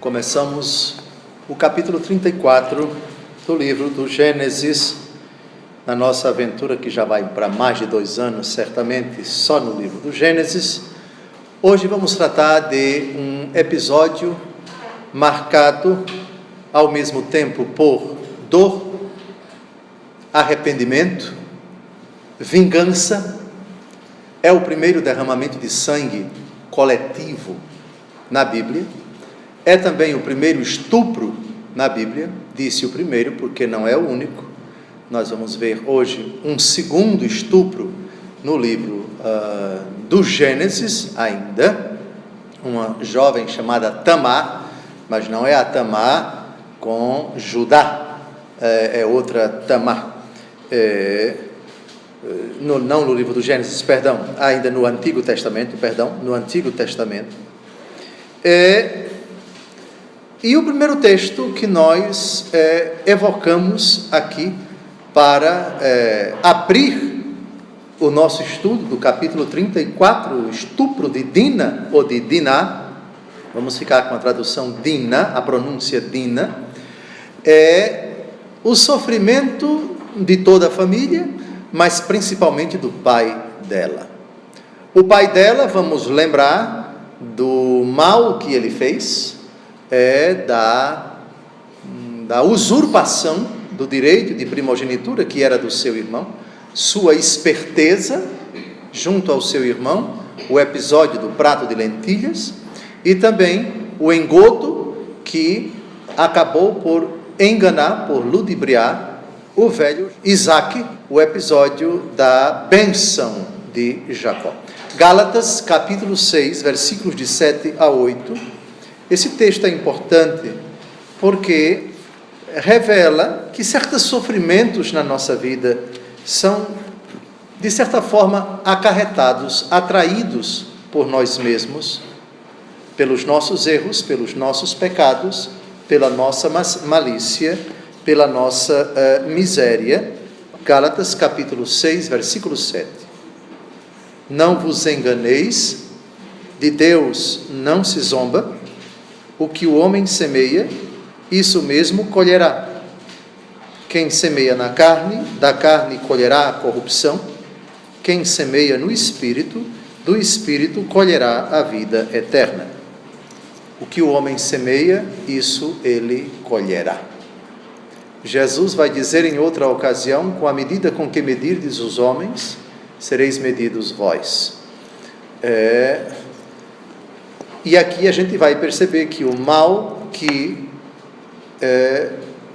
Começamos o capítulo 34 do livro do Gênesis, na nossa aventura que já vai para mais de 2 anos, certamente, só no livro do Gênesis. Hoje vamos tratar de um episódio marcado ao mesmo tempo por dor, arrependimento, vingança. É o primeiro derramamento de sangue coletivo na Bíblia. É também o primeiro estupro na Bíblia. Disse o primeiro porque não é o único. Nós vamos ver hoje um segundo estupro no livro do Gênesis ainda. Uma jovem chamada Tamar, mas não é a Tamar com Judá, é outra Tamar. Não no livro do Gênesis, ainda no Antigo Testamento, no Antigo Testamento. E o primeiro texto que nós evocamos aqui para abrir o nosso estudo do capítulo 34, o estupro de Dina ou de Diná, vamos ficar com a tradução Dina, a pronúncia Dina, é o sofrimento de toda a família, mas principalmente do pai dela. O pai dela, vamos lembrar do mal que ele fez, da usurpação do direito de primogenitura que era do seu irmão, sua esperteza junto ao seu irmão, o episódio do prato de lentilhas e também o engodo que acabou por enganar, por ludibriar o velho Isaque, o episódio da bênção de Jacó. Gálatas capítulo 6, versículos de 7 a 8. Esse texto é importante porque revela que certos sofrimentos na nossa vida são, de certa forma, acarretados, atraídos por nós mesmos, pelos nossos erros, pelos nossos pecados, pela nossa malícia, pela nossa miséria. Gálatas capítulo 6, versículo 7. Não vos enganeis, de Deus não se zomba. O que o homem semeia, isso mesmo colherá. Quem semeia na carne, da carne colherá a corrupção. Quem semeia no Espírito, do Espírito colherá a vida eterna. O que o homem semeia, isso ele colherá. Jesus vai dizer em outra ocasião: com a medida com que medirdes os homens, sereis medidos vós. E aqui a gente vai perceber que o mal que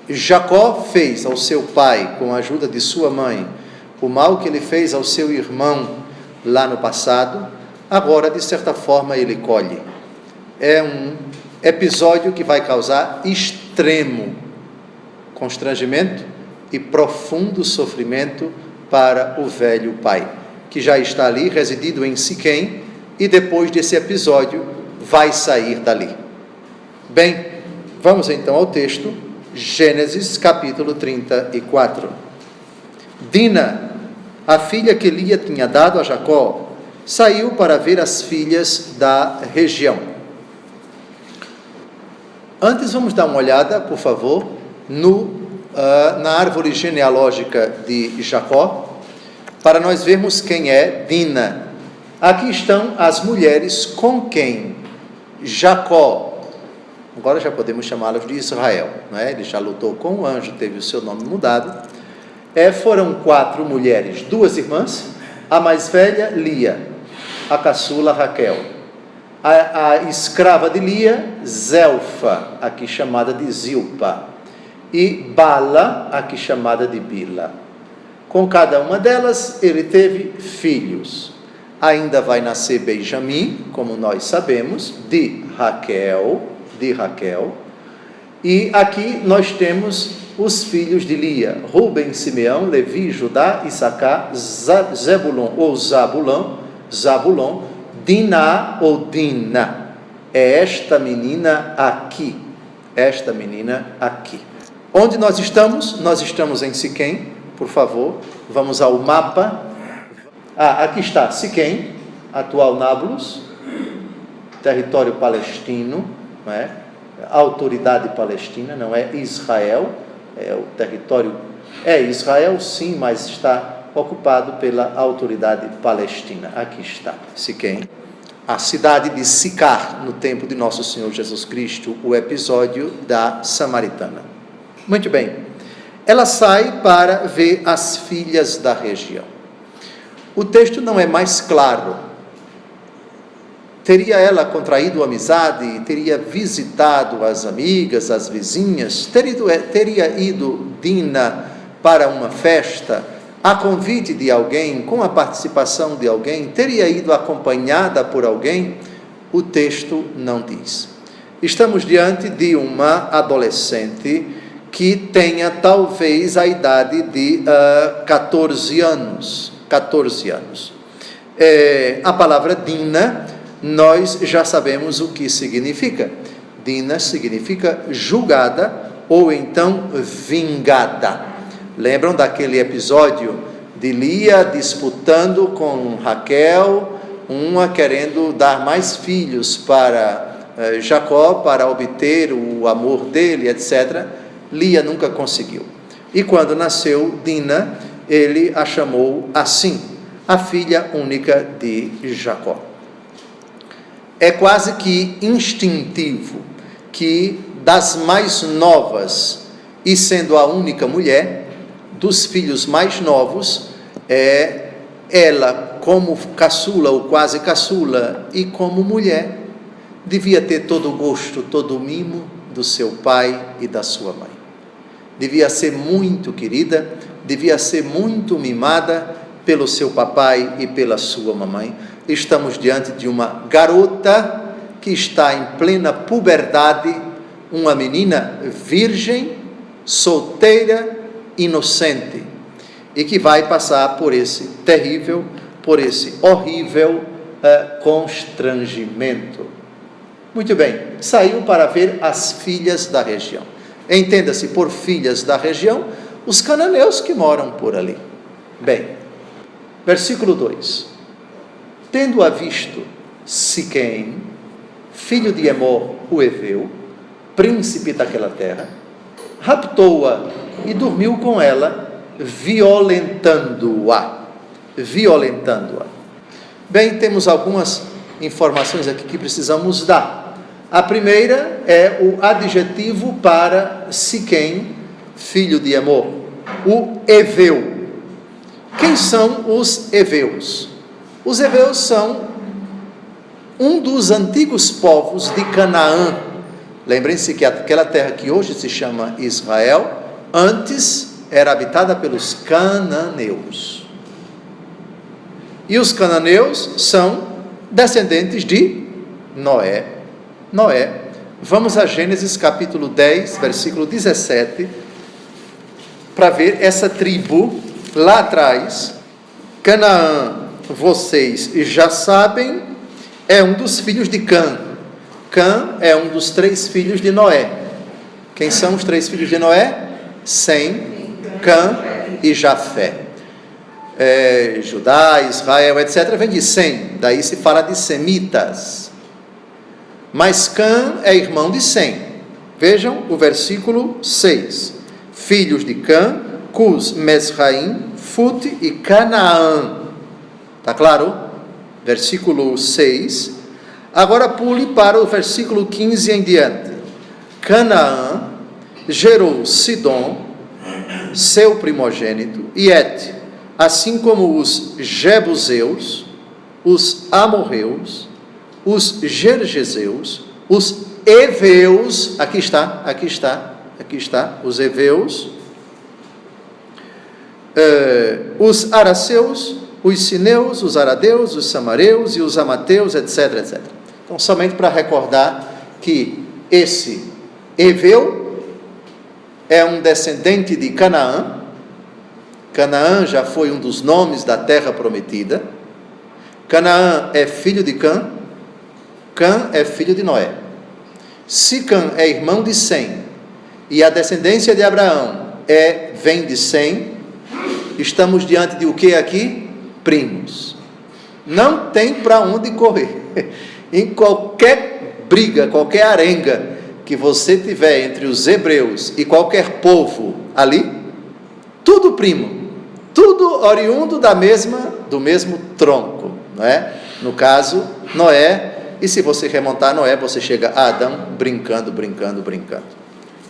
Jacó fez ao seu pai com a ajuda de sua mãe, o mal que ele fez ao seu irmão lá no passado, agora de certa forma ele colhe. É um episódio que vai causar extremo constrangimento e profundo sofrimento para o velho pai, que já está ali residido em Siquém e depois desse episódio vai sair dali. Bem, vamos então ao texto, Gênesis capítulo 34. Dina, a filha que Lia tinha dado a Jacó, saiu para ver as filhas da região. Antes vamos dar uma olhada, por favor, na árvore genealógica de Jacó, para nós vermos quem é Dina. Aqui estão as mulheres com quem Jacó, agora já podemos chamá-los de Israel, não é? Ele já lutou com o anjo, teve o seu nome mudado. Foram 4 mulheres, 2 irmãs, a mais velha Lia, a caçula Raquel, a escrava de Lia, Zelfa, aqui chamada de Zilpa, e Bala, aqui chamada de Bila. Com cada uma delas ele teve filhos. Ainda vai nascer Benjamim, como nós sabemos, de Raquel. E aqui nós temos os filhos de Lia: Ruben, Simeão, Levi, Judá, Issacar, Zebulon ou Zabulon, Diná ou Dina. É esta menina aqui. Onde nós estamos? Nós estamos em Siquém. Por favor, vamos ao mapa. Aqui está Siquém, atual Nablus, território palestino, não é? autoridade palestina, não é Israel, o território é Israel sim, mas está ocupado pela autoridade palestina. Aqui está, Siquém. A cidade de Sicar, no tempo de nosso Senhor Jesus Cristo, o episódio da Samaritana. Muito bem, ela sai para ver as filhas da região. O texto não é mais claro. Teria ela contraído amizade, teria visitado as amigas, as vizinhas, teria ido Dina para uma festa, a convite de alguém, com a participação de alguém, teria ido acompanhada por alguém? O texto não diz. Estamos diante de uma adolescente que tenha talvez a idade de 14 anos. 14 anos. A palavra Dina, nós já sabemos o que significa. Dina significa julgada ou então vingada. Lembram daquele episódio de Lia disputando com Raquel, uma querendo dar mais filhos para Jacó, para obter o amor dele, etc. Lia nunca conseguiu. E quando nasceu Dina, ele a chamou assim, a filha única de Jacó. É quase que instintivo que das mais novas, e sendo a única mulher, dos filhos mais novos, ela como caçula ou quase caçula e como mulher, devia ter todo o gosto, todo o mimo do seu pai e da sua mãe. Devia ser muito querida, devia ser muito mimada pelo seu papai e pela sua mamãe. Estamos diante de uma garota que está em plena puberdade, uma menina virgem, solteira, inocente, e que vai passar por esse terrível, por esse horrível constrangimento. Muito bem, saiu para ver as filhas da região. Entenda-se por filhas da região, os cananeus que moram por ali. Bem, versículo 2. Tendo-a visto Siquém, filho de Emor, o Eveu, príncipe daquela terra, raptou-a e dormiu com ela, violentando-a. Bem, temos algumas informações aqui que precisamos dar. A primeira é o adjetivo para Siquém, filho de Emor, o Eveu. Quem são os Eveus? Os Eveus são um dos antigos povos de Canaã. Lembrem-se que aquela terra que hoje se chama Israel, antes era habitada pelos cananeus. E os cananeus são descendentes de Noé. Vamos a Gênesis capítulo 10, versículo 17, para ver essa tribo lá atrás. Canaã, vocês já sabem, é um dos filhos de Cã. Cã é um dos 3 filhos de Noé. Quem são os 3 filhos de Noé? Sem, Cã e Jafé. Judá, Israel, etc. vem de Sem, daí se fala de semitas. Mas Cã é irmão de Sem. Vejam o versículo 6. Filhos de Cã, Cus, Mesraim, Fut e Canaã. Está claro? Versículo 6. Agora pule para o versículo 15 em diante. Canaã gerou Sidom, seu primogênito, e Et, assim como os Jebuseus, os Amorreus, os Gergeseus, os Eveus, aqui está, os Eveus, os Araceus, os Sineus, os Aradeus, os Samareus e os Amateus, etc, etc. Então, somente para recordar que esse Eveu é um descendente de Canaã. Canaã já foi um dos nomes da terra prometida. Canaã é filho de Cã. Cã é filho de Noé. Se Cã é irmão de Sem e a descendência de Abraão vem de Sem, estamos diante de o que aqui? Primos. Não tem para onde correr. Em qualquer briga, qualquer arenga que você tiver entre os hebreus e qualquer povo ali, tudo primo, tudo oriundo do mesmo tronco, não é? No caso, Noé, e se você remontar Noé, você chega a Adão, brincando.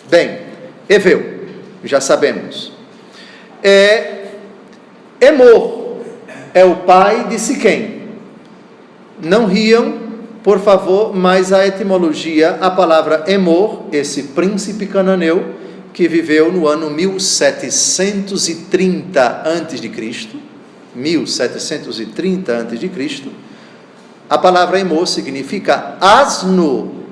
Bem, Eveu, já sabemos. Emor é o pai de Siquém. Não riam, por favor, mas a etimologia, a palavra Emor, esse príncipe cananeu, que viveu no ano 1730 a.C., 1730 a.C., a palavra Emor significa asno.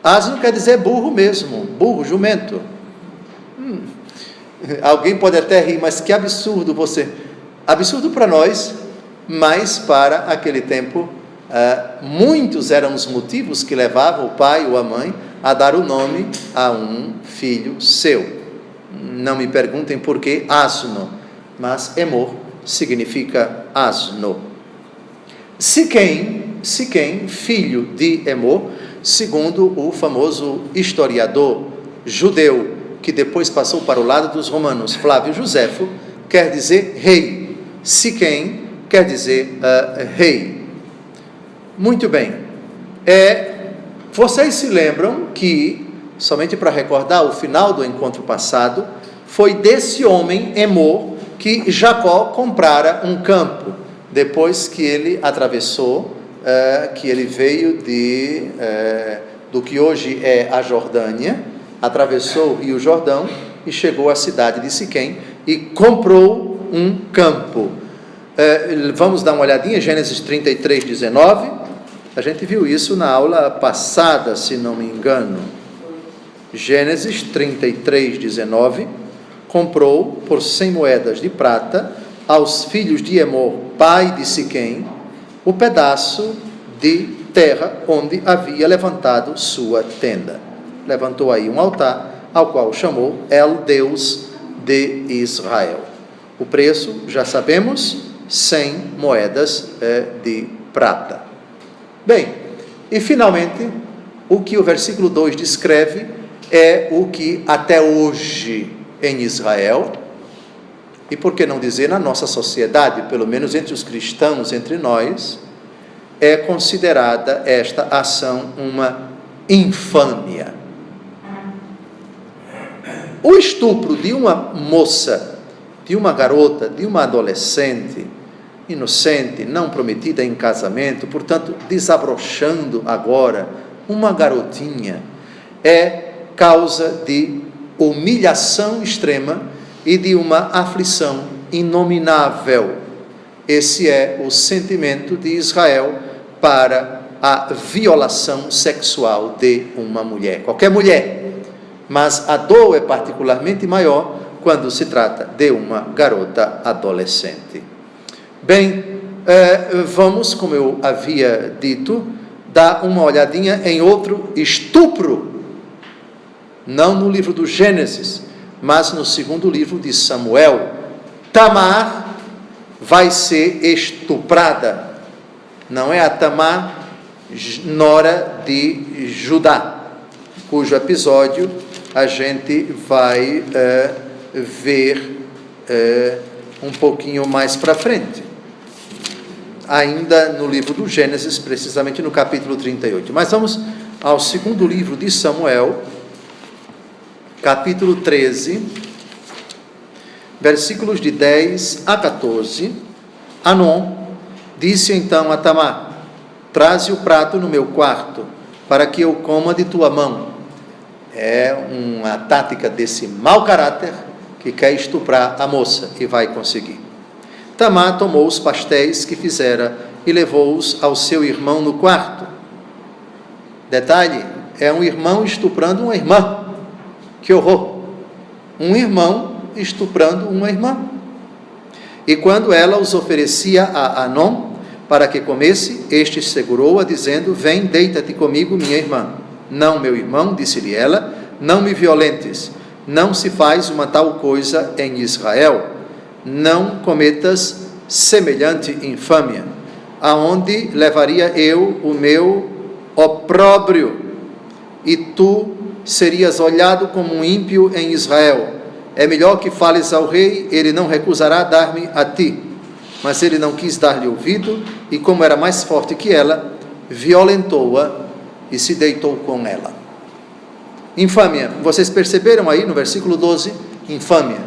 Asno quer dizer burro mesmo, burro, jumento. Alguém pode até rir, mas que absurdo você. Absurdo para nós, mas para aquele tempo, muitos eram os motivos que levavam o pai ou a mãe a dar o nome a um filho seu. Não me perguntem por que asno, mas Emor significa asno. Siquém, filho de Emor, segundo o famoso historiador judeu, que depois passou para o lado dos romanos, Flávio Joséfo, quer dizer rei. Siquém quer dizer rei. Muito bem. Vocês se lembram que, somente para recordar o final do encontro passado, foi desse homem, Emor, que Jacó comprara um campo, depois que ele atravessou, que ele veio do que hoje é a Jordânia, atravessou o Rio Jordão e chegou à cidade de Siquém e comprou um campo. Vamos dar uma olhadinha, Gênesis 33, 19. A gente viu isso na aula passada, se não me engano. Gênesis 33, 19. Comprou por 100 moedas de prata aos filhos de Emor, pai de Siquém, o pedaço de terra onde havia levantado sua tenda. Levantou aí um altar, ao qual chamou El Deus de Israel. O preço, já sabemos, 100 moedas de prata. Bem, e finalmente, o que o versículo 2 descreve é o que até hoje em Israel, e por que não dizer na nossa sociedade, pelo menos entre os cristãos, entre nós, é considerada esta ação uma infâmia. O estupro de uma moça, de uma garota, de uma adolescente, inocente, não prometida em casamento, portanto, desabrochando agora, uma garotinha, é causa de humilhação extrema e de uma aflição inominável. Esse é o sentimento de Israel para a violação sexual de uma mulher, qualquer mulher, mas a dor é particularmente maior quando se trata de uma garota adolescente. Bem, vamos, como eu havia dito, dar uma olhadinha em outro estupro, não no livro do Gênesis, mas no segundo livro de Samuel. Tamar vai ser estuprada. Não é a Tamar, nora de Judá, cujo episódio a gente vai ver um pouquinho mais para frente, ainda no livro do Gênesis, precisamente no capítulo 38. Mas vamos ao segundo livro de Samuel, capítulo 13, versículos de 10 a 14. Anon disse então a Tamar: traze o prato no meu quarto, para que eu coma de tua mão. É uma tática desse mau caráter que quer estuprar a moça, e vai conseguir. Tamar tomou os pastéis que fizera e levou-os ao seu irmão no quarto. Detalhe, é um irmão estuprando uma irmã. Que horror! Um irmão estuprando uma irmã. E quando ela os oferecia a Anon para que comesse, este segurou-a, dizendo: vem, deita-te comigo, minha irmã. Não, meu irmão, disse-lhe ela, não me violentes. Não se faz uma tal coisa em Israel. Não cometas semelhante infâmia. Aonde levaria eu o meu opróbrio? e tu serias olhado como um ímpio em Israel. É melhor que fales ao rei, ele não recusará dar-me a ti. Mas ele não quis dar-lhe ouvido, e como era mais forte que ela, violentou-a e se deitou com ela. Infâmia. Vocês perceberam aí no versículo 12? Infâmia.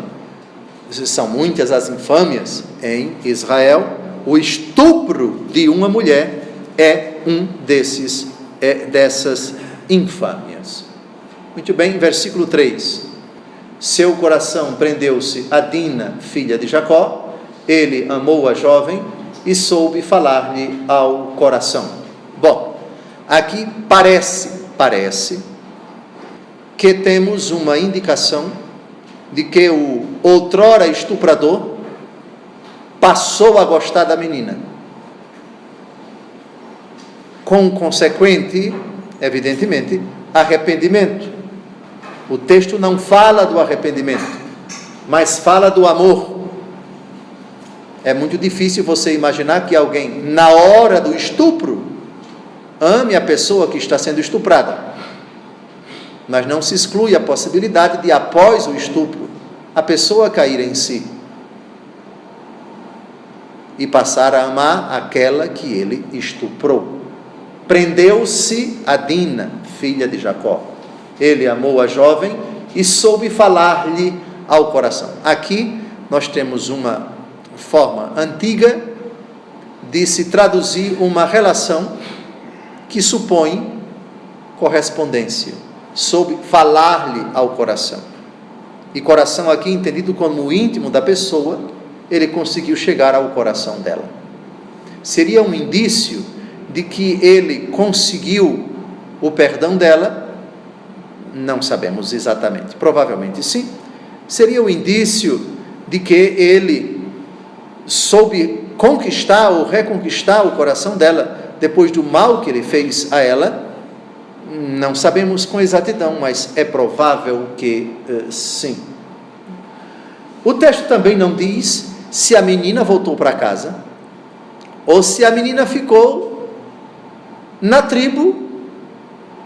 São muitas as infâmias em Israel. O estupro de uma mulher é um dessas infâmias. Muito bem, versículo 3. Seu coração prendeu-se a Dina, filha de Jacó. Ele amou a jovem e soube falar-lhe ao coração. Bom, aqui parece que temos uma indicação de que o outrora estuprador passou a gostar da menina, com consequente, evidentemente, arrependimento. O texto não fala do arrependimento, mas fala do amor. É muito difícil você imaginar que alguém, na hora do estupro, ame a pessoa que está sendo estuprada. Mas não se exclui a possibilidade de, após o estupro, a pessoa cair em si e passar a amar aquela que ele estuprou. Prendeu-se a Dina, filha de Jacó. Ele amou a jovem e soube falar-lhe ao coração. Aqui nós temos uma forma antiga de se traduzir uma relação que supõe correspondência. Soube falar-lhe ao coração. E coração aqui entendido como o íntimo da pessoa, ele conseguiu chegar ao coração dela. Seria um indício de que ele conseguiu o perdão dela? Não sabemos exatamente, provavelmente sim. Seria um indício de que ele soube conquistar ou reconquistar o coração dela depois do mal que ele fez a ela? Não sabemos com exatidão, mas é provável que sim. O texto também não diz se a menina voltou para casa ou se a menina ficou na tribo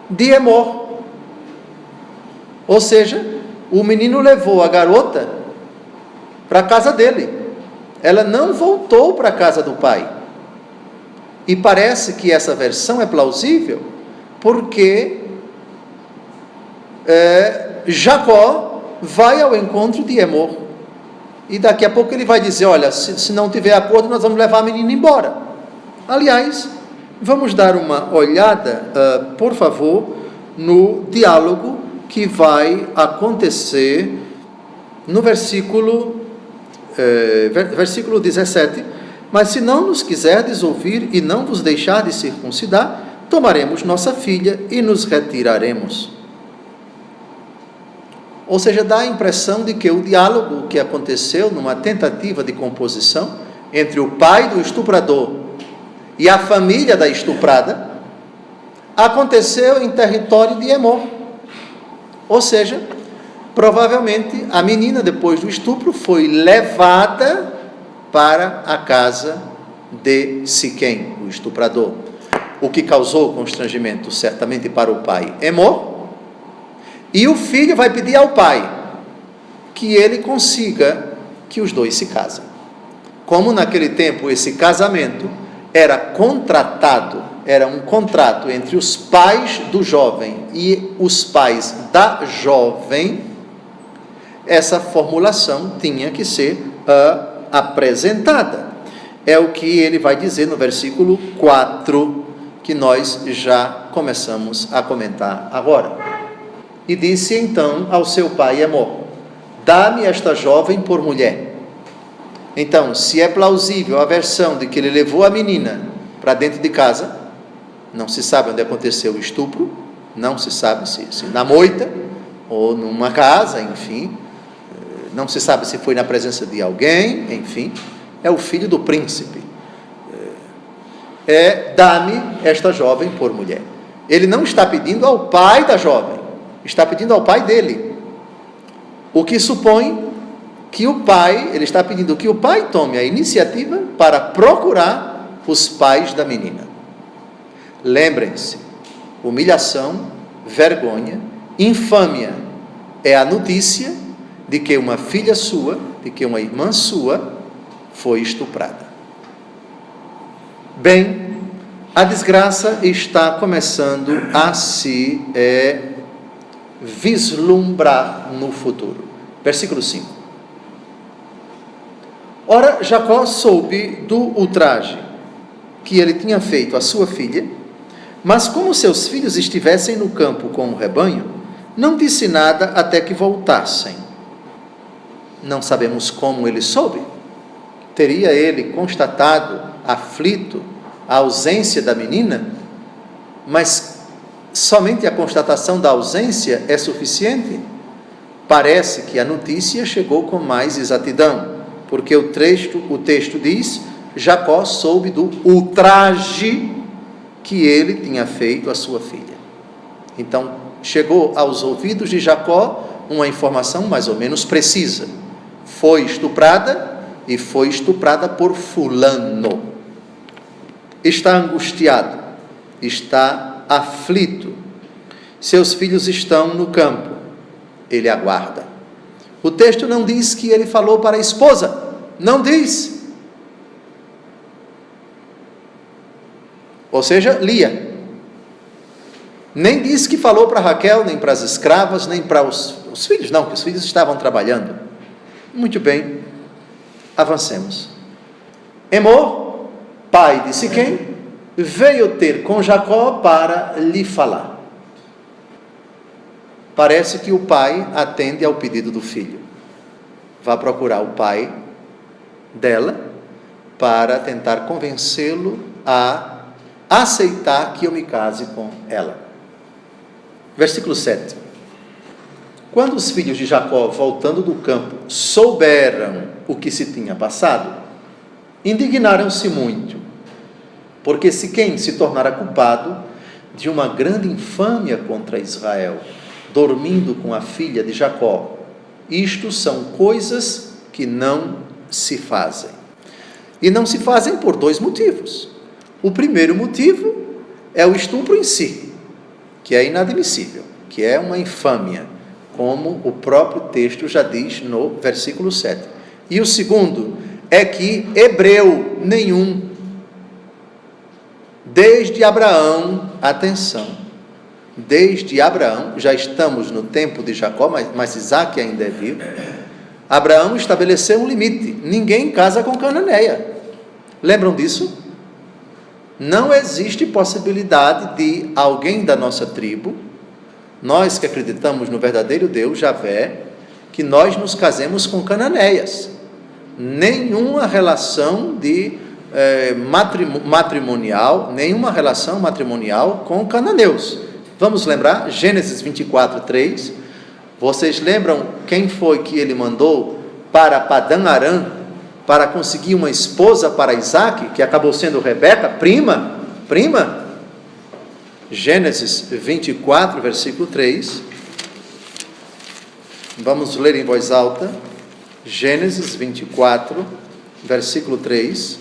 de Emor. Ou seja, o menino levou a garota para a casa dele. Ela não voltou para a casa do pai. E parece que essa versão é plausível, porque Jacó vai ao encontro de Emor. E daqui a pouco ele vai dizer, olha, se não tiver acordo, nós vamos levar a menina embora. Aliás, vamos dar uma olhada, por favor, no diálogo que vai acontecer no versículo 17. Mas se não nos quiserdes ouvir e não vos deixardes circuncidar, tomaremos nossa filha e nos retiraremos. Ou seja, dá a impressão de que o diálogo que aconteceu numa tentativa de composição entre o pai do estuprador e a família da estuprada aconteceu em território de Emor. Ou seja, provavelmente a menina, depois do estupro, foi levada para a casa de Siquém, o estuprador, o que causou constrangimento certamente para o pai Emor. E o filho vai pedir ao pai que ele consiga que os dois se casem. Como naquele tempo esse casamento era contratado, era um contrato entre os pais do jovem e os pais da jovem, essa formulação tinha que ser apresentada. É o que ele vai dizer no versículo 4, que nós já começamos a comentar agora. E disse então ao seu pai Emor, dá-me esta jovem por mulher. Então, se é plausível a versão de que ele levou a menina para dentro de casa, não se sabe onde aconteceu o estupro, não se sabe se na moita ou numa casa, enfim, não se sabe se foi na presença de alguém, enfim, é o filho do príncipe. Dá-me esta jovem por mulher. Ele não está pedindo ao pai da jovem, está pedindo ao pai dele, o que supõe que o pai, ele está pedindo que o pai tome a iniciativa para procurar os pais da menina. Lembrem-se, humilhação vergonha, infâmia é a notícia de que uma filha sua, de que uma irmã sua foi estuprada. Bem, a desgraça está começando a se vislumbrar no futuro. Versículo 5. Ora, Jacó soube do ultraje que ele tinha feito à sua filha, mas como seus filhos estivessem no campo com o rebanho, não disse nada até que voltassem. Não sabemos como ele soube. Teria ele constatado, aflito, a ausência da menina? Mas somente a constatação da ausência é suficiente? Parece que a notícia chegou com mais exatidão, porque o texto diz: Jacó soube do ultraje que ele tinha feito à sua filha. Então, chegou aos ouvidos de Jacó uma informação mais ou menos precisa. Foi estuprada, e foi estuprada por fulano. Está angustiado, está aflito. Seus filhos estão no campo. Ele aguarda. O texto não diz que ele falou para a esposa. Não diz. Ou seja, Lia. Nem diz que falou para Raquel, nem para as escravas, nem para os filhos. Não, que os filhos estavam trabalhando. Muito bem. Avancemos. Emor, pai de Siquém, veio ter com Jacó para lhe falar. Parece que o pai atende ao pedido do filho. Vai procurar o pai dela para tentar convencê-lo a aceitar que eu me case com ela. Versículo 7. Quando os filhos de Jacó, voltando do campo, souberam o que se tinha passado, indignaram-se muito, porque Siquém se tornara culpado de uma grande infâmia contra Israel, dormindo com a filha de Jacó. Isto são coisas que não se fazem. E não se fazem por dois motivos. O primeiro motivo é o estupro em si, que é inadmissível, que é uma infâmia, como o próprio texto já diz no versículo 7. E o segundo é que hebreu nenhum, desde Abraão, atenção, desde Abraão, já estamos no tempo de Jacó, mas Isaac ainda é vivo, Abraão estabeleceu um limite: ninguém casa com cananeia. Lembram disso? Não existe possibilidade de alguém da nossa tribo, nós que acreditamos no verdadeiro Deus, Javé, que nós nos casemos com cananeias. Nenhuma relação de matrimonial, nenhuma relação matrimonial com cananeus. Vamos lembrar, Gênesis 24, 3. Vocês lembram quem foi que ele mandou para Padã Arã para conseguir uma esposa para Isaac, que acabou sendo Rebeca, prima? Gênesis 24, versículo 3. Vamos ler em voz alta. Gênesis 24, versículo 3.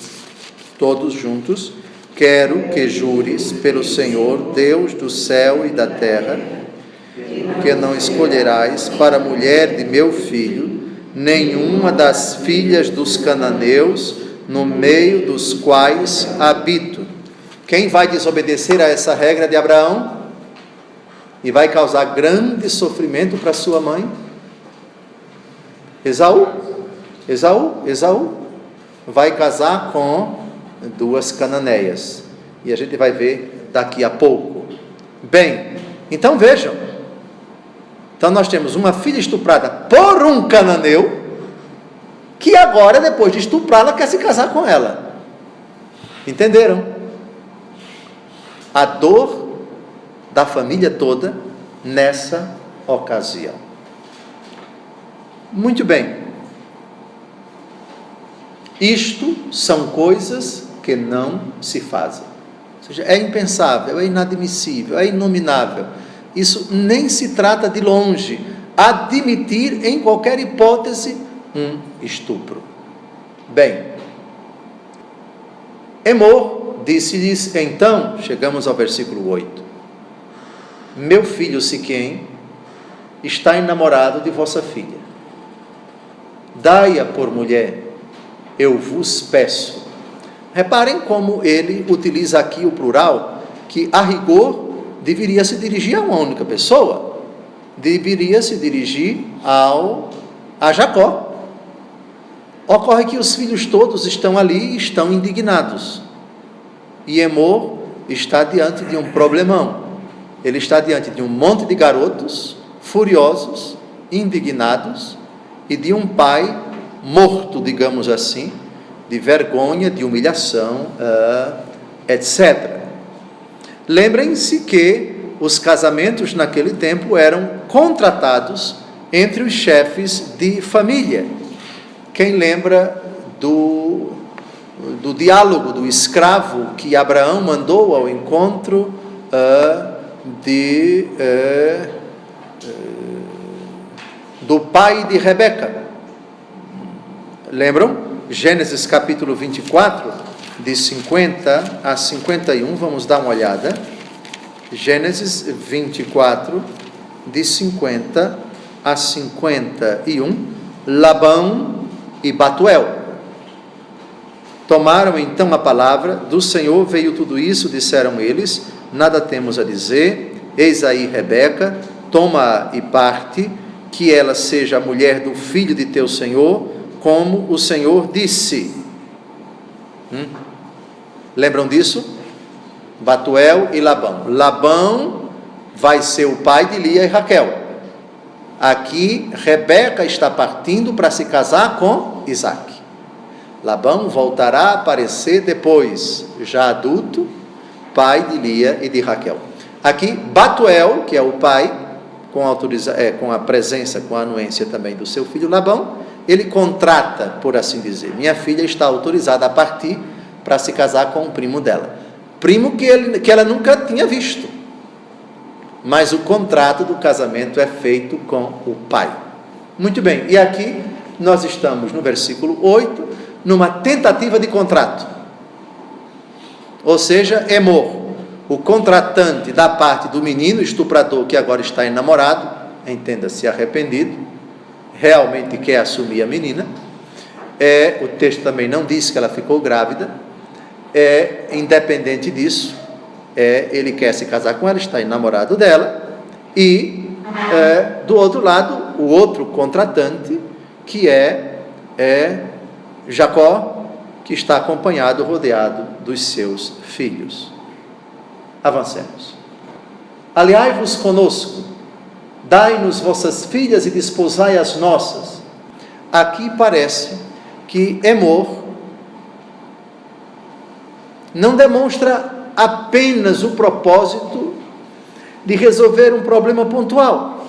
Todos juntos. Quero que jures pelo Senhor, Deus do céu e da terra, que não escolherás para mulher de meu filho nenhuma das filhas dos cananeus, no meio dos quais habito. Quem vai desobedecer a essa regra de Abraão e vai causar grande sofrimento para sua mãe? Esaú vai casar com duas cananeias, e a gente vai ver daqui a pouco. Bem, então vejam, então nós temos uma filha estuprada por um cananeu, que agora, depois de estuprá-la, quer se casar com ela. Entenderam? A dor da família toda nessa ocasião. Muito bem. Isto são coisas que não se fazem. Ou seja, é impensável, é inadmissível, é inominável. Isso nem se trata de longe admitir em qualquer hipótese um estupro. Bem, Emor disse-lhes então, chegamos ao versículo 8: meu filho Siquém está enamorado de vossa filha. Dai-a por mulher, eu vos peço. Reparem como ele utiliza aqui o plural, que a rigor deveria se dirigir a uma única pessoa, deveria se dirigir a Jacó. Ocorre que os filhos todos estão ali e estão indignados, e Emor está diante de um problemão. Ele está diante de um monte de garotos furiosos, indignados, e de um pai morto, digamos assim, de vergonha, de humilhação, etc. Lembrem-se que os casamentos naquele tempo eram contratados entre os chefes de família. Quem lembra do diálogo do escravo que Abraão mandou ao encontro do pai de Rebeca? Lembram? Gênesis capítulo 24, de 50 a 51, vamos dar uma olhada. Gênesis 24, de 50 a 51, Labão e Batuel. Tomaram então a palavra, do Senhor veio tudo isso, disseram eles, nada temos a dizer, eis aí Rebeca, toma e parte, que ela seja a mulher do filho de teu Senhor, como o Senhor disse. Lembram disso? Batuel e Labão. Labão vai ser o pai de Lia e Raquel. Aqui, Rebeca está partindo para se casar com Isaac. Labão voltará a aparecer depois, já adulto, pai de Lia e de Raquel. Aqui, Batuel, que é o pai, com a presença, com a anuência também do seu filho Labão, ele contrata, por assim dizer, minha filha está autorizada a partir para se casar com um primo dela. Primo que ela nunca tinha visto. Mas o contrato do casamento é feito com o pai. Muito bem, e aqui nós estamos no versículo 8, numa tentativa de contrato. Ou seja, Emor, o contratante da parte do menino estuprador que agora está enamorado, entenda-se arrependido, realmente quer assumir a menina, o texto também não diz que ela ficou grávida, independente disso, ele quer se casar com ela, está enamorado dela, e do outro lado, o outro contratante, que é Jacó, que está acompanhado, rodeado dos seus filhos. Avancemos. Aliai-vos conosco, dai-nos vossas filhas e desposai as nossas. Aqui parece que Emor não demonstra apenas o propósito de resolver um problema pontual,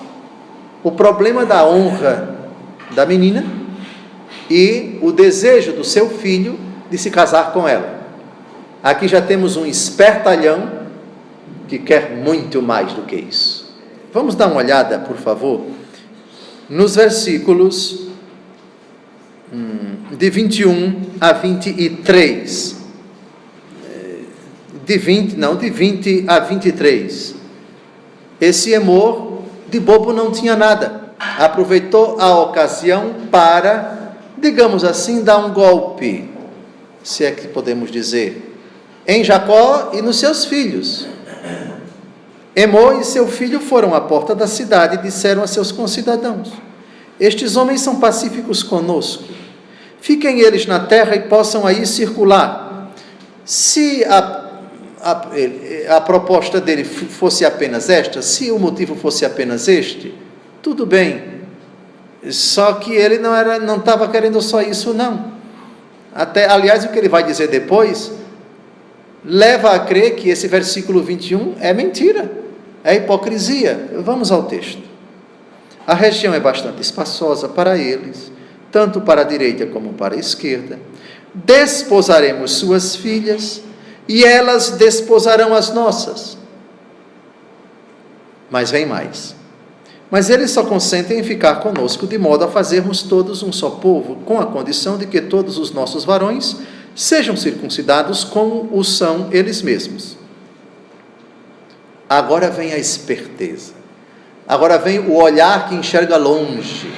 o problema da honra da menina e o desejo do seu filho de se casar com ela. Aqui já temos um espertalhão que quer muito mais do que isso. Vamos dar uma olhada, por favor, nos versículos de 21 a 23. De 20 a 23. Esse Emor, de bobo, não tinha nada. Aproveitou a ocasião para, digamos assim, dar um golpe, se é que podemos dizer, em Jacó e nos seus filhos. Emor e seu filho foram à porta da cidade e disseram a seus concidadãos: estes homens são pacíficos conosco, fiquem eles na terra e possam aí circular. Se a proposta dele fosse apenas esta, se o motivo fosse apenas este, tudo bem, só que ele não estava querendo só isso, não. Aliás, o que ele vai dizer depois leva a crer que esse versículo 21 é mentira, é hipocrisia. Vamos ao texto. A região é bastante espaçosa para eles, tanto para a direita como para a esquerda. Desposaremos suas filhas e elas desposarão as nossas. Mas vem mais. Mas eles só consentem em ficar conosco de modo a fazermos todos um só povo, com a condição de que todos os nossos varões sejam circuncidados como o são eles mesmos. Agora vem a esperteza. Agora vem o olhar que enxerga longe.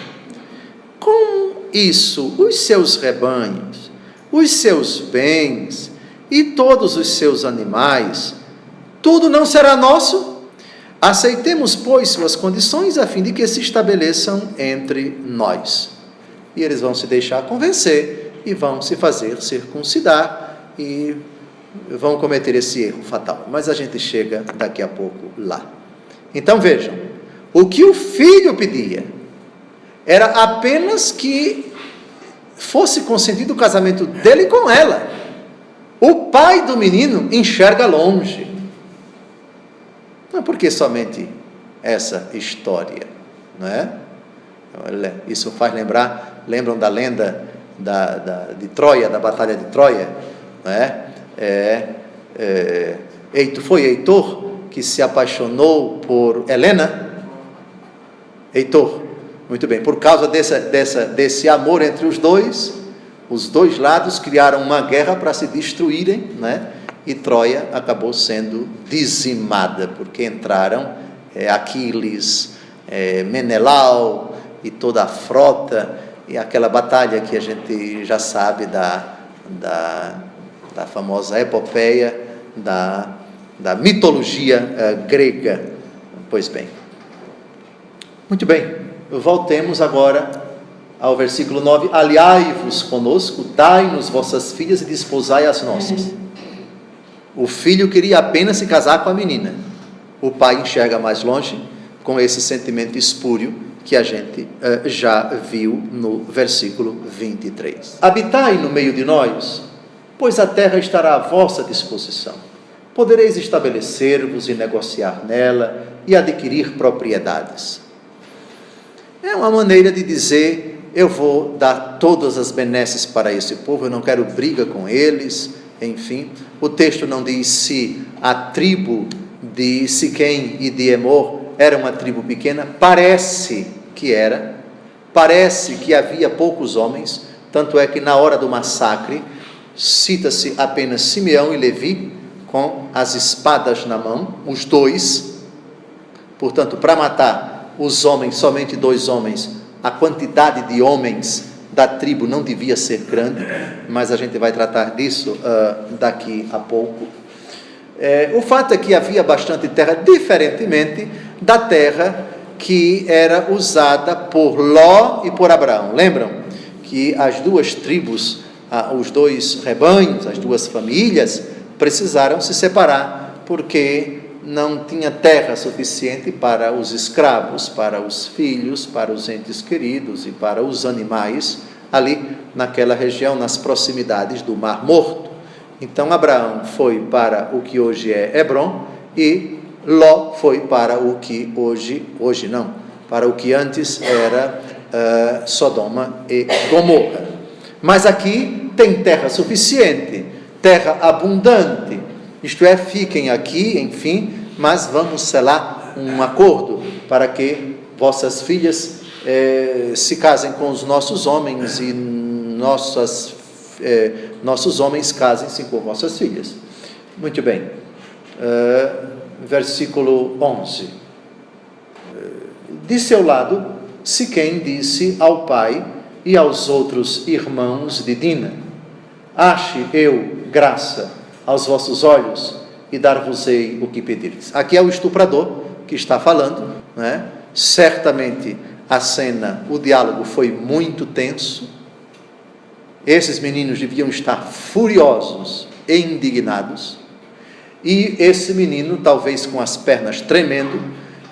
Com isso, os seus rebanhos, os seus bens e todos os seus animais, tudo não será nosso? Aceitemos, pois, suas condições, a fim de que se estabeleçam entre nós. E eles vão se deixar convencer e vão se fazer circuncidar e vão cometer esse erro fatal. Mas a gente chega daqui a pouco lá. Então vejam, o que o filho pedia era apenas que fosse consentido o casamento dele com ela. O pai do menino enxerga longe. Não, por que somente essa história? Não é? Isso faz lembram da lenda de Troia, da batalha de Troia, não é? Foi Heitor que se apaixonou por Helena? Heitor, muito bem, por causa desse amor entre os dois lados criaram uma guerra para se destruírem, né? E Troia acabou sendo dizimada, porque entraram Aquiles, Menelau e toda a frota, e aquela batalha que a gente já sabe da famosa epopeia da mitologia grega. Pois bem, muito bem, voltemos agora ao versículo 9. Aliai-vos conosco, dai-nos vossas filhas e desposai as nossas. O filho queria apenas se casar com a menina. O pai enxerga mais longe com esse sentimento espúrio que a gente já viu no versículo 23. Habitai no meio de nós, pois a terra estará à vossa disposição. Podereis estabelecer-vos e negociar nela e adquirir propriedades. É uma maneira de dizer: eu vou dar todas as benesses para esse povo, eu não quero briga com eles. Enfim, o texto não diz se a tribo de Siquém e de Emor era uma tribo pequena. Parece que era, parece que havia poucos homens, tanto é que na hora do massacre cita-se apenas Simeão e Levi com as espadas na mão, os dois. Portanto, para matar os homens, somente 2 homens, a quantidade de homens da tribo não devia ser grande, mas a gente vai tratar disso daqui a pouco. O fato é que havia bastante terra, diferentemente da terra que era usada por Ló e por Abraão. Lembram que as 2 tribos, os 2 rebanhos, as 2 famílias precisaram se separar, porque não tinha terra suficiente para os escravos, para os filhos, para os entes queridos e para os animais ali naquela região, nas proximidades do Mar Morto. Então Abraão foi para o que hoje é Hebrom e Ló foi para o que hoje não, para o que antes era Sodoma e Gomorra. Mas aqui tem terra suficiente, terra abundante, isto é, fiquem aqui, enfim, mas vamos selar um acordo para que vossas filhas se casem com os nossos homens e nossos homens casem-se com vossas filhas. Muito bem, versículo 11. De seu lado, Siquém disse ao pai e aos outros irmãos de Dina: ache eu graça aos vossos olhos e dar-vos-ei o que pedires. Aqui é o estuprador que está falando, né? Certamente a cena, o diálogo foi muito tenso. Esses meninos deviam estar furiosos e indignados. E esse menino, talvez com as pernas tremendo,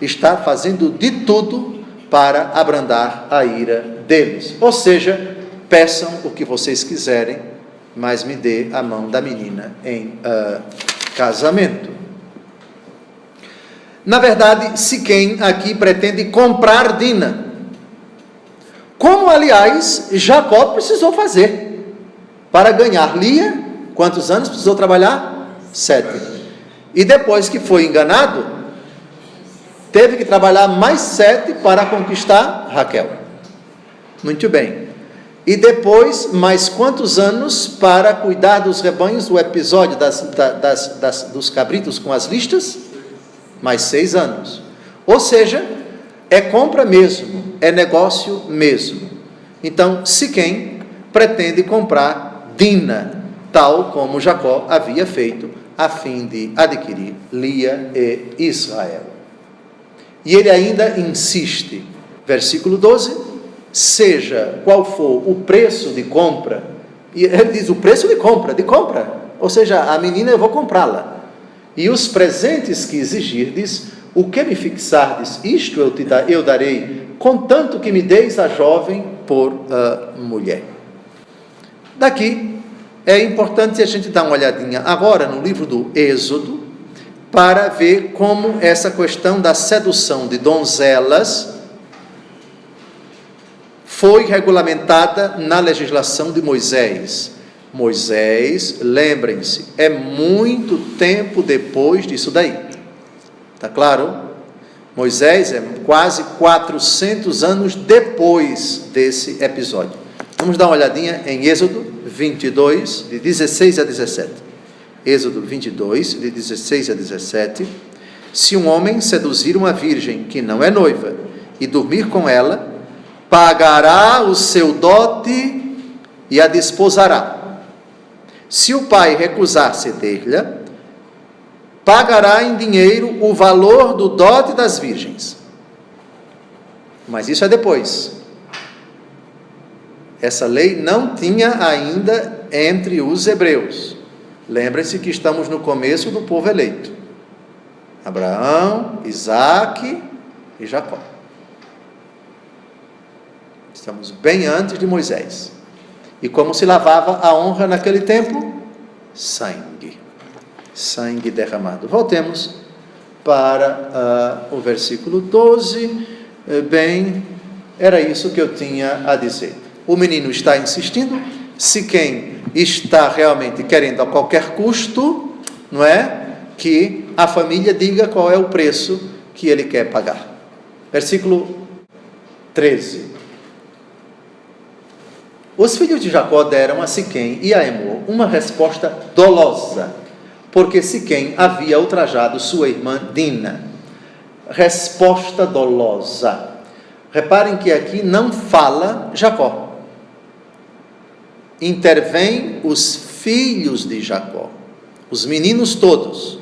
está fazendo de tudo para abrandar a ira deles. Ou seja, peçam o que vocês quiserem, mas me dê a mão da menina em casamento. Na verdade, Siquém aqui pretende comprar Dina, como, aliás, Jacó precisou fazer para ganhar Lia. Quantos anos precisou trabalhar? 7. E depois que foi enganado, teve que trabalhar mais 7 para conquistar Raquel. Muito bem. E depois, mais quantos anos para cuidar dos rebanhos? O episódio dos cabritos com as listas? mais 6 anos. Ou seja, é compra mesmo, é negócio mesmo. Então, Siquém pretende comprar Dina, tal como Jacó havia feito, a fim de adquirir Lia e Israel. E ele ainda insiste, versículo 12, seja qual for o preço de compra, e ele diz o preço de compra, ou seja, a menina eu vou comprá-la, e os presentes que exigirdes, o que me fixardes, isto eu darei, contanto que me deis a jovem por mulher. Daqui é importante a gente dar uma olhadinha agora no livro do Êxodo, para ver como essa questão da sedução de donzelas foi regulamentada na legislação de Moisés. Moisés, lembrem-se, é muito tempo depois disso daí. Está claro? Moisés é quase 400 anos depois desse episódio. Vamos dar uma olhadinha em Êxodo 22, de 16 a 17. Êxodo 22, de 16 a 17. Se um homem seduzir uma virgem que não é noiva e dormir com ela, pagará o seu dote e a desposará. Se o pai recusar ceder-lhe, pagará em dinheiro o valor do dote das virgens. Mas isso é depois. Essa lei não tinha ainda entre os hebreus. Lembrem-se que estamos no começo do povo eleito. Abraão, Isaque e Jacó. Estamos bem antes de Moisés. E como se lavava a honra naquele tempo? Sangue. Sangue derramado. Voltemos para o versículo 12. Bem, era isso que eu tinha a dizer. O menino está insistindo. Siquém está realmente querendo a qualquer custo, não é? Que a família diga qual é o preço que ele quer pagar. Versículo 13. Os filhos de Jacó deram a Siquém e a Emor uma resposta dolosa, porque Siquém havia ultrajado sua irmã Dina. Resposta dolosa. Reparem que aqui não fala Jacó. Intervém os filhos de Jacó, os meninos todos.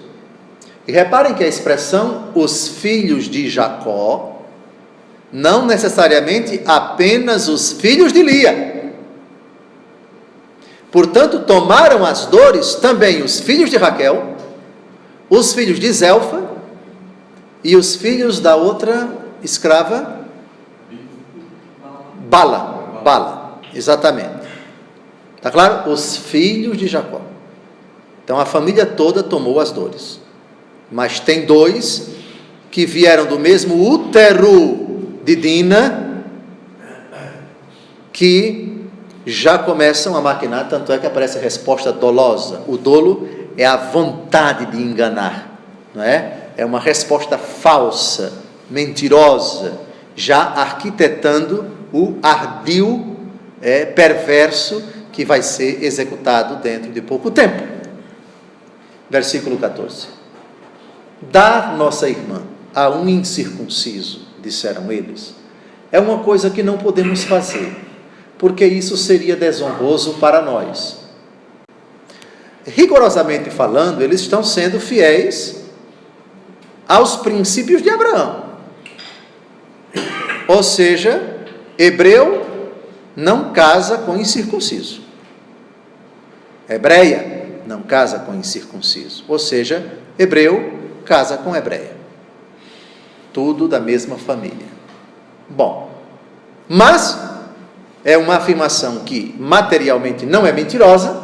E reparem que a expressão os filhos de Jacó não necessariamente apenas os filhos de Lia. Portanto, tomaram as dores também os filhos de Raquel, os filhos de Zelfa e os filhos da outra escrava Bala, exatamente. Está claro? Os filhos de Jacó. Então a família toda tomou as dores. Mas tem 2 que vieram do mesmo útero de Dina, que já começam a maquinar, tanto é que aparece a resposta dolosa. O dolo é a vontade de enganar, não é? É uma resposta falsa, mentirosa, já arquitetando o ardil perverso que vai ser executado dentro de pouco tempo. Versículo 14. Dar nossa irmã a um incircunciso, disseram eles, é uma coisa que não podemos fazer, porque isso seria desonroso para nós. Rigorosamente falando, eles estão sendo fiéis aos princípios de Abraão. Ou seja, hebreu não casa com incircunciso. Hebreia não casa com incircunciso. Ou seja, hebreu casa com hebreia. Tudo da mesma família. Bom, mas é uma afirmação que materialmente não é mentirosa,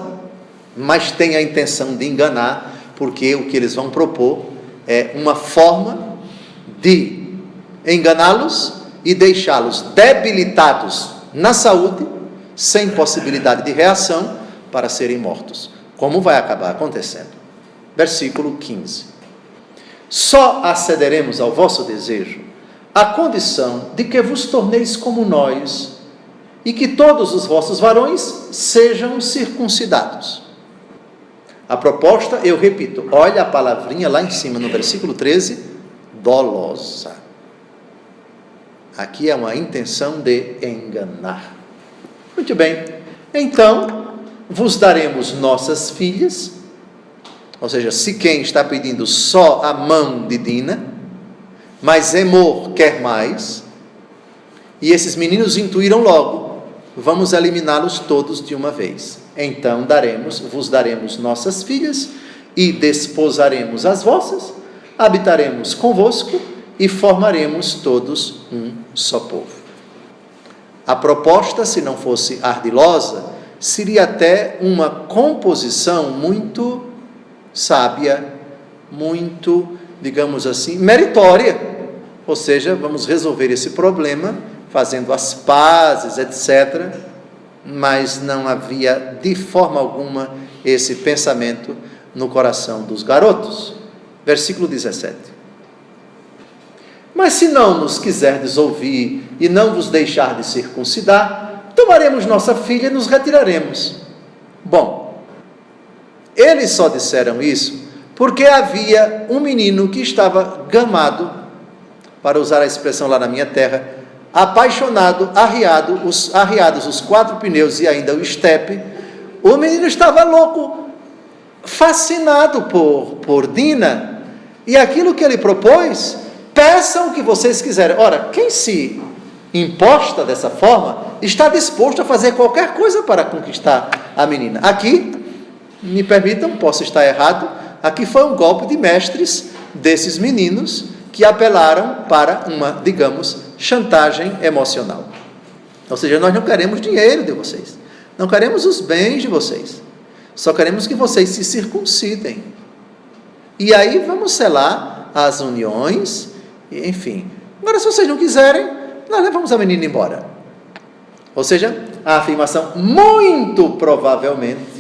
mas tem a intenção de enganar, porque o que eles vão propor é uma forma de enganá-los e deixá-los debilitados na saúde, sem possibilidade de reação, para serem mortos, como vai acabar acontecendo. Versículo 15. Só acederemos ao vosso desejo à condição de que vos torneis como nós e que todos os vossos varões sejam circuncidados. A proposta, eu repito, olha a palavrinha lá em cima no versículo 13, dolosa. Aqui é uma intenção de enganar. Muito bem. Então, vos daremos nossas filhas. Ou seja, Siquém está pedindo só a mão de Dina, mas Emor quer mais. E esses meninos intuíram logo: vamos eliminá-los todos de uma vez. Então vos daremos nossas filhas e desposaremos as vossas, habitaremos convosco e formaremos todos um só povo. A proposta, se não fosse ardilosa, seria até uma composição muito sábia, muito, digamos assim, meritória. Ou seja, vamos resolver esse problema fazendo as pazes, etc. Mas não havia de forma alguma esse pensamento no coração dos garotos. Versículo 17. Mas se não nos quiserdes ouvir e não vos deixar de circuncidar, tomaremos nossa filha e nos retiraremos. Bom, eles só disseram isso porque havia um menino que estava gamado, para usar a expressão lá na minha terra, apaixonado, arriados os 4 pneus e ainda o estepe. O menino estava louco, fascinado por Dina, e aquilo que ele propôs: peçam o que vocês quiserem. Ora, quem se imposta dessa forma, está disposto a fazer qualquer coisa para conquistar a menina. Aqui, me permitam, posso estar errado, aqui foi um golpe de mestres desses meninos que apelaram para uma, digamos, chantagem emocional. Ou seja, nós não queremos dinheiro de vocês, não queremos os bens de vocês, só queremos que vocês se circuncidem. E aí vamos selar as uniões, enfim. Agora, se vocês não quiserem, nós levamos a menina embora. Ou seja, a afirmação muito provavelmente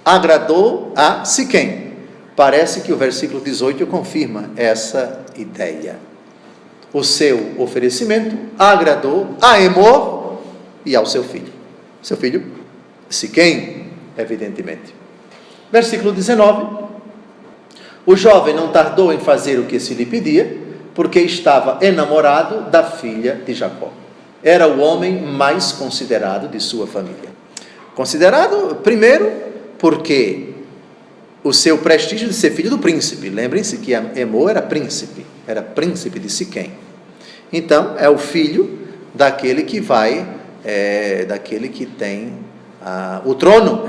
agradou a Siquém. Parece que o versículo 18 confirma essa ideia. O seu oferecimento agradou a Emor e ao seu filho. Seu filho, Siquém, evidentemente. Versículo 19. O jovem não tardou em fazer o que se lhe pedia, porque estava enamorado da filha de Jacó. Era o homem mais considerado de sua família. Considerado, primeiro, porque o seu prestígio de ser filho do príncipe. Lembrem-se que Emor era príncipe de Siquém. Então, é o filho daquele que daquele que tem o trono.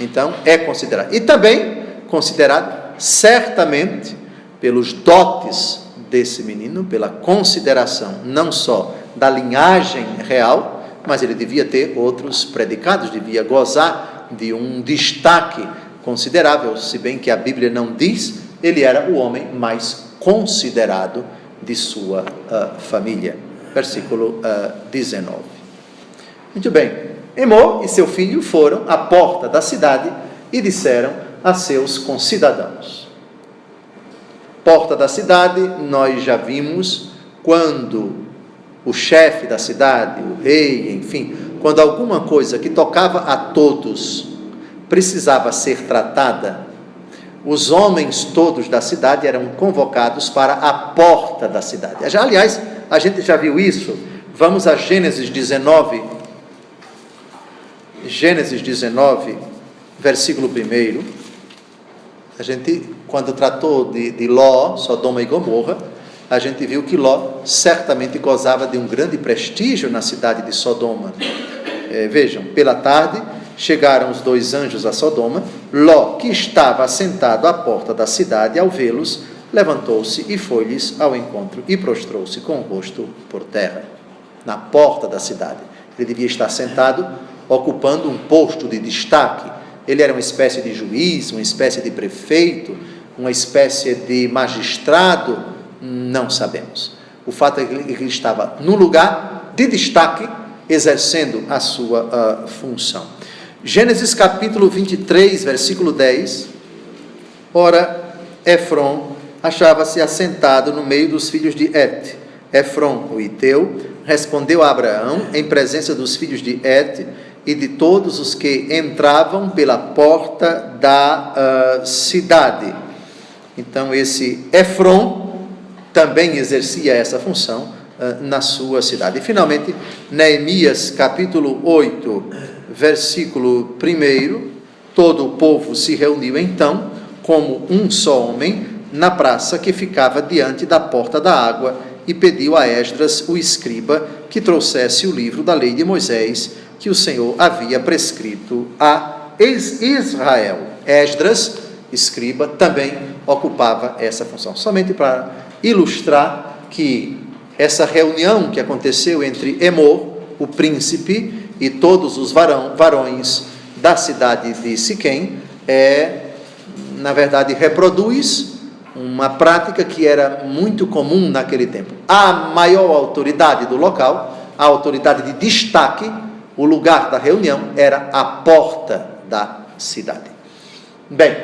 Então, é considerado. E também considerado, certamente, pelos dotes desse menino, pela consideração não só da linhagem real, mas ele devia ter outros predicados, devia gozar de um destaque considerável, se bem que a Bíblia não diz, ele era o homem mais considerado de sua família. Versículo 19. Muito bem. Emor e seu filho foram à porta da cidade e disseram a seus concidadãos. Porta da cidade, nós já vimos quando o chefe da cidade, o rei, enfim, quando alguma coisa que tocava a todos precisava ser tratada, os homens todos da cidade eram convocados para a porta da cidade. Aliás, a gente já viu isso. Vamos a Gênesis 19, versículo 1. A gente, quando tratou de Ló, Sodoma e Gomorra, a gente viu que Ló certamente gozava de um grande prestígio na cidade de Sodoma. Vejam, pela tarde chegaram os 2 anjos a Sodoma. Ló, que estava assentado à porta da cidade, ao vê-los, levantou-se e foi-lhes ao encontro e prostrou-se com o rosto por terra, na porta da cidade. Ele devia estar sentado, ocupando um posto de destaque. Ele era uma espécie de juiz, uma espécie de prefeito, uma espécie de magistrado, não sabemos. O fato é que ele estava num lugar de destaque, exercendo a sua função. Gênesis capítulo 23, versículo 10. Ora, Efron achava-se assentado no meio dos filhos de Et. Efron, o Iteu, respondeu a Abraão em presença dos filhos de Et e de todos os que entravam pela porta da cidade. Então, esse Efron também exercia essa função na sua cidade. E finalmente, Neemias capítulo 8, versículo 1, todo o povo se reuniu então, como um só homem, na praça que ficava diante da porta da água, e pediu a Esdras, o escriba, que trouxesse o livro da lei de Moisés, que o Senhor havia prescrito a Israel. Esdras, escriba, também ocupava essa função. Somente para ilustrar que essa reunião que aconteceu entre Emor, o príncipe, e todos os varões da cidade de Siquém, na verdade, reproduz uma prática que era muito comum naquele tempo. A maior autoridade do local, a autoridade de destaque, o lugar da reunião, era a porta da cidade. Bem,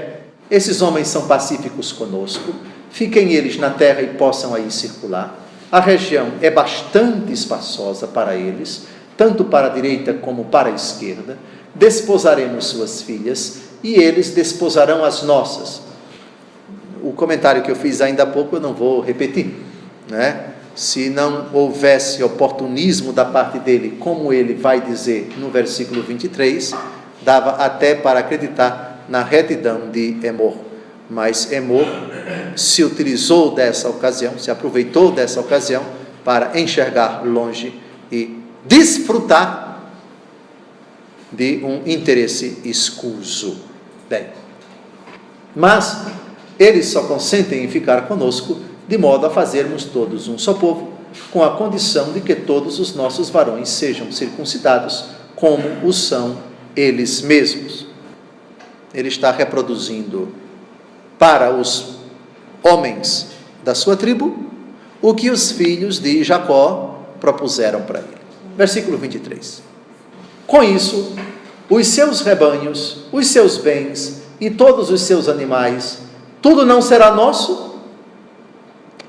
esses homens são pacíficos conosco, fiquem eles na terra e possam aí circular. A região é bastante espaçosa para eles, tanto para a direita como para a esquerda. Desposaremos suas filhas e eles desposarão as nossas. O comentário que eu fiz ainda há pouco eu não vou repetir, né? Se não houvesse oportunismo da parte dele, como ele vai dizer no versículo 23, dava até para acreditar na retidão de Emor. Mas Emor se utilizou dessa ocasião, se aproveitou dessa ocasião para enxergar longe e desfrutar de um interesse escuso. Bem, mas eles só consentem em ficar conosco de modo a fazermos todos um só povo, com a condição de que todos os nossos varões sejam circuncidados, como o são eles mesmos. Ele está reproduzindo para os homens da sua tribo o que os filhos de Jacó propuseram para ele. Versículo 23. Com isso, os seus rebanhos, os seus bens e todos os seus animais, tudo não será nosso?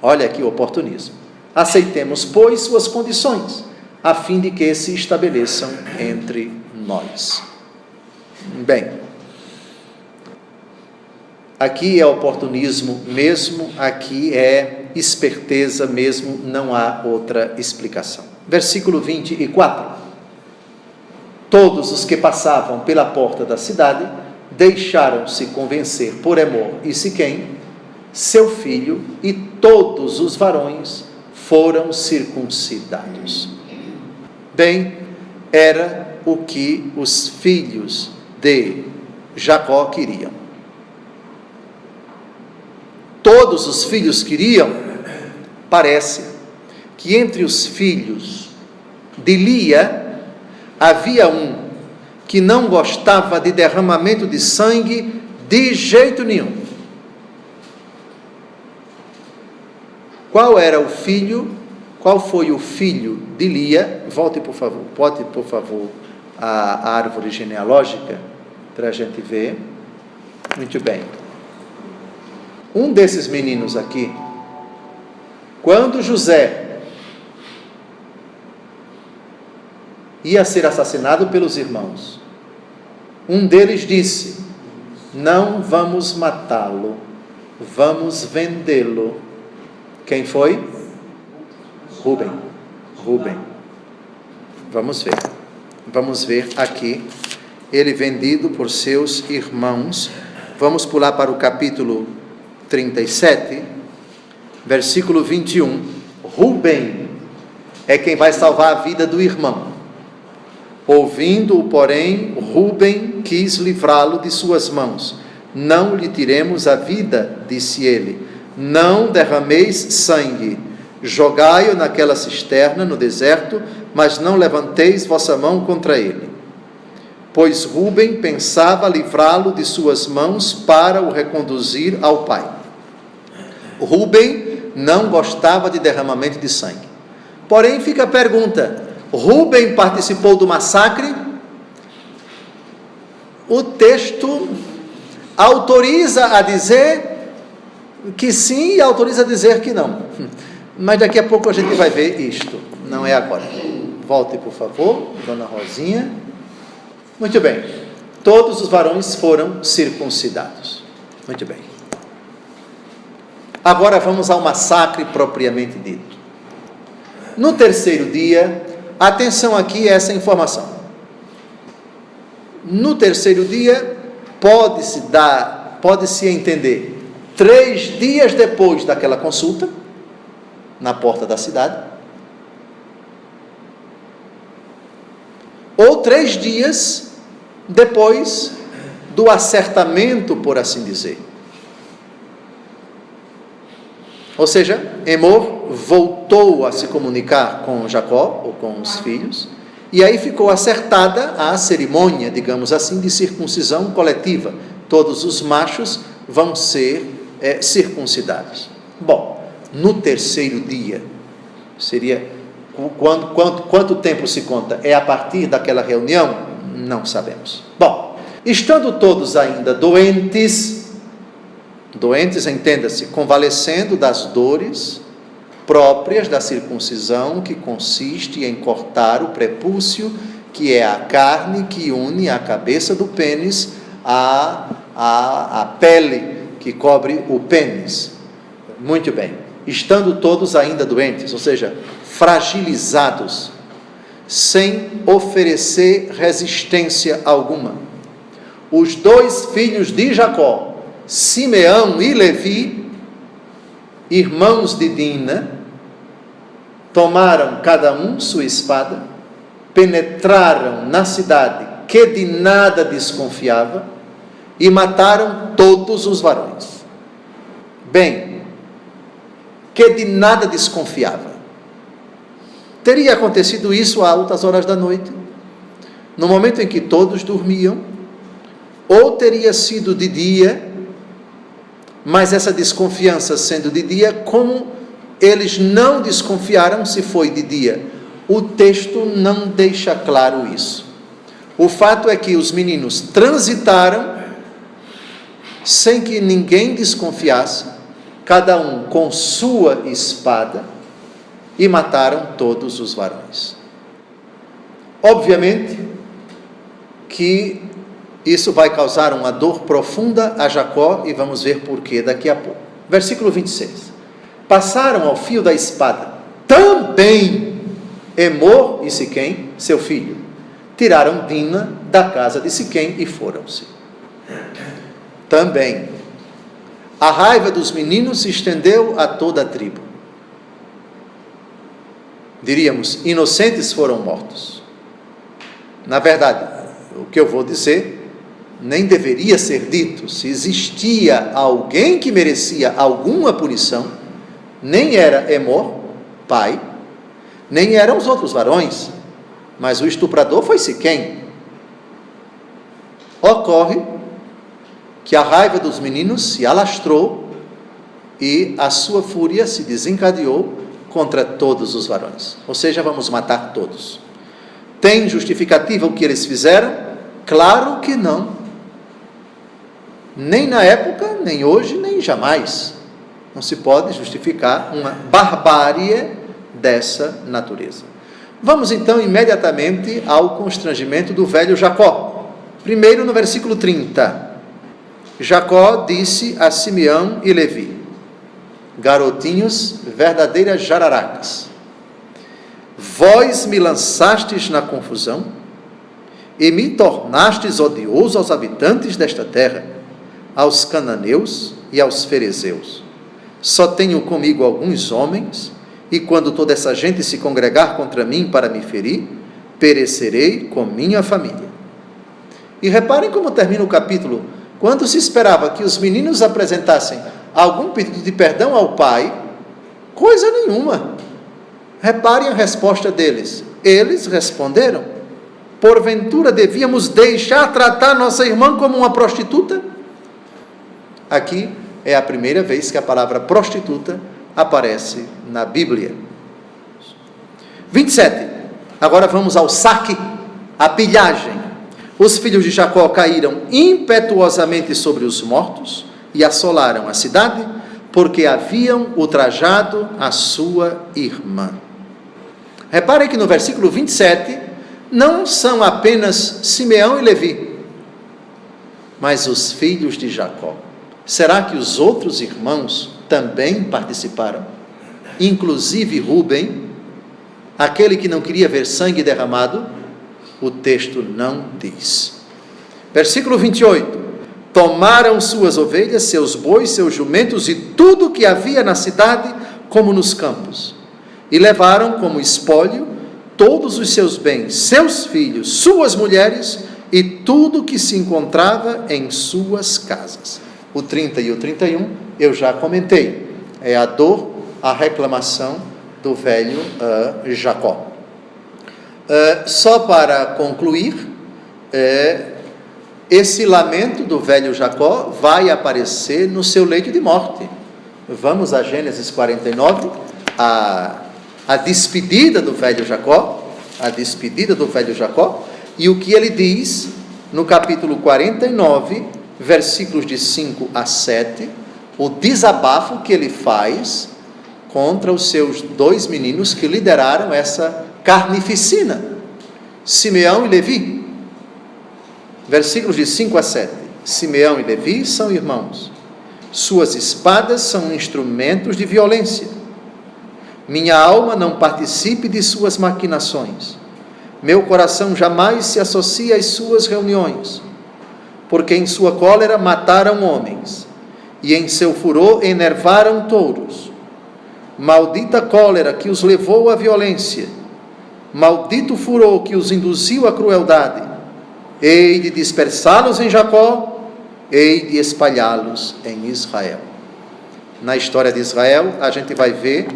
Olha aqui o oportunismo. Aceitemos, pois, suas condições, a fim de que se estabeleçam entre nós. Bem, aqui é oportunismo mesmo, aqui é esperteza mesmo, não há outra explicação. Versículo 24. Todos os que passavam pela porta da cidade deixaram-se convencer por Emor e Siquém, seu filho, e todos os varões foram circuncidados. Bem, era o que os filhos de Jacó queriam. Todos os filhos queriam. Parece que entre os filhos de Lia havia um que não gostava de derramamento de sangue de jeito nenhum. Qual era o filho? Qual foi o filho de Lia? Volte, por favor. Bote, por favor, a árvore genealógica para a gente ver. Muito bem. Um desses meninos aqui, quando José ia ser assassinado pelos irmãos, um deles disse: não vamos matá-lo, vamos vendê-lo. Quem foi? Rúben. Vamos ver aqui, ele vendido por seus irmãos. Vamos pular para o capítulo 37, versículo 21. Rúben é quem vai salvar a vida do irmão. Ouvindo-o, porém, Rúben quis livrá-lo de suas mãos. Não lhe tiremos a vida, disse ele. Não derrameis sangue. Jogai-o naquela cisterna no deserto, mas não levanteis vossa mão contra ele. Pois Rúben pensava livrá-lo de suas mãos para o reconduzir ao pai. Rúben não gostava de derramamento de sangue. Porém, fica a pergunta: Rúben participou do massacre? O texto autoriza a dizer que sim e autoriza a dizer que não. Mas daqui a pouco a gente vai ver isto. Não é agora. Volte, por favor, dona Rosinha. Muito bem. Todos os varões foram circuncidados. Muito bem. Agora vamos ao massacre propriamente dito. No terceiro dia, atenção aqui a essa informação. No terceiro dia, pode-se entender 3 dias depois daquela consulta, na porta da cidade, ou 3 dias depois do acertamento, por assim dizer. Ou seja, Emor voltou a se comunicar com Jacó, ou com os filhos, e aí ficou acertada a cerimônia, digamos assim, de circuncisão coletiva. Todos os machos vão ser circuncidados. Bom, no terceiro dia, seria, quanto tempo se conta? É a partir daquela reunião? Não sabemos. Bom, estando todos ainda doentes, entenda-se, convalescendo das dores próprias da circuncisão, que consiste em cortar o prepúcio, que é a carne que une a cabeça do pênis à pele que cobre o pênis. Muito bem. Estando todos ainda doentes, ou seja, fragilizados, sem oferecer resistência alguma, os 2 filhos de Jacó, Simeão e Levi, irmãos de Dina, tomaram cada um sua espada, penetraram na cidade, que de nada desconfiava, e mataram todos os varões. Bem, que de nada desconfiava. Teria acontecido isso a altas horas da noite, no momento em que todos dormiam, ou teria sido de dia, mas essa desconfiança sendo de dia, como eles não desconfiaram se foi de dia? O texto não deixa claro isso. O fato é que os meninos transitaram sem que ninguém desconfiasse, cada um com sua espada, e mataram todos os varões. Obviamente que isso vai causar uma dor profunda a Jacó, e vamos ver porquê daqui a pouco. Versículo 26. Passaram ao fio da espada também Emor e Siquém, seu filho. Tiraram Dina da casa de Siquém e foram-se. Também a raiva dos meninos se estendeu a toda a tribo. Diríamos, inocentes foram mortos. Na verdade, o que eu vou dizer nem deveria ser dito. Se existia alguém que merecia alguma punição, nem era Emor, pai, nem eram os outros varões, mas o estuprador foi Siquém. Ocorre que a raiva dos meninos se alastrou e a sua fúria se desencadeou contra todos os varões. Ou seja, vamos matar todos. Tem justificativa o que eles fizeram? Claro que não. Nem na época, nem hoje, nem jamais. Não se pode justificar uma barbárie dessa natureza. Vamos então imediatamente ao constrangimento do velho Jacó. Primeiro no versículo 30. Jacó disse a Simeão e Levi, garotinhos, verdadeiras jararacas, vós me lançastes na confusão e me tornastes odioso aos habitantes desta terra, aos cananeus e aos ferezeus. Só tenho comigo alguns homens, e quando toda essa gente se congregar contra mim para me ferir, perecerei com minha família. E reparem como termina o capítulo. Quando se esperava que os meninos apresentassem algum pedido de perdão ao pai, coisa nenhuma. Reparem a resposta deles. Eles responderam, porventura devíamos deixar tratar nossa irmã como uma prostituta? Aqui é a primeira vez que a palavra prostituta aparece na Bíblia. 27. Agora vamos ao saque, a pilhagem. Os filhos de Jacó caíram impetuosamente sobre os mortos e assolaram a cidade, porque haviam ultrajado a sua irmã. Reparem que no versículo 27, não são apenas Simeão e Levi, mas os filhos de Jacó. Será que os outros irmãos também participaram, inclusive Rúben, aquele que não queria ver sangue derramado. O texto não diz. Versículo 28. Tomaram suas ovelhas, seus bois, seus jumentos e tudo que havia na cidade, como nos campos, e levaram como espólio todos os seus bens, seus filhos, suas mulheres e tudo que se encontrava em suas casas. O 30 e o 31 eu já comentei. É a dor, a reclamação do velho Jacó. Só para concluir, esse lamento do velho Jacó vai aparecer no seu leito de morte. Vamos a Gênesis 49, a despedida do velho Jacó, e o que ele diz no capítulo 49, versículos de 5 a 7, o desabafo que ele faz contra os seus 2 meninos que lideraram essa carnificina, Simeão e Levi. Versículos de 5 a 7. Simeão e Levi são irmãos. Suas espadas são instrumentos de violência. Minha alma não participe de suas maquinações. Meu coração jamais se associa às suas reuniões. Porque em sua cólera mataram homens, e em seu furor enervaram touros. Maldita cólera que os levou à violência. Maldito furor que os induziu à crueldade. Hei de dispersá-los em Jacó, hei de espalhá-los em Israel. Na história de Israel, a gente vai ver,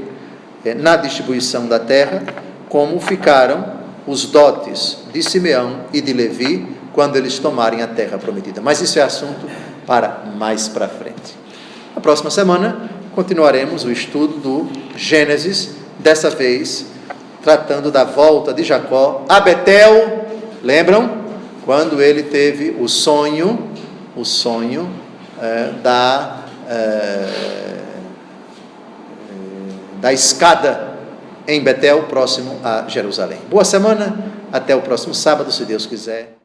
na distribuição da terra, como ficaram os dotes de Simeão e de Levi, quando eles tomarem a terra prometida. Mas isso é assunto para mais para frente. Na próxima semana, continuaremos o estudo do Gênesis, dessa vez tratando da volta de Jacó a Betel. Lembram? Quando ele teve o sonho da escada em Betel, próximo a Jerusalém. Boa semana, até o próximo sábado, se Deus quiser.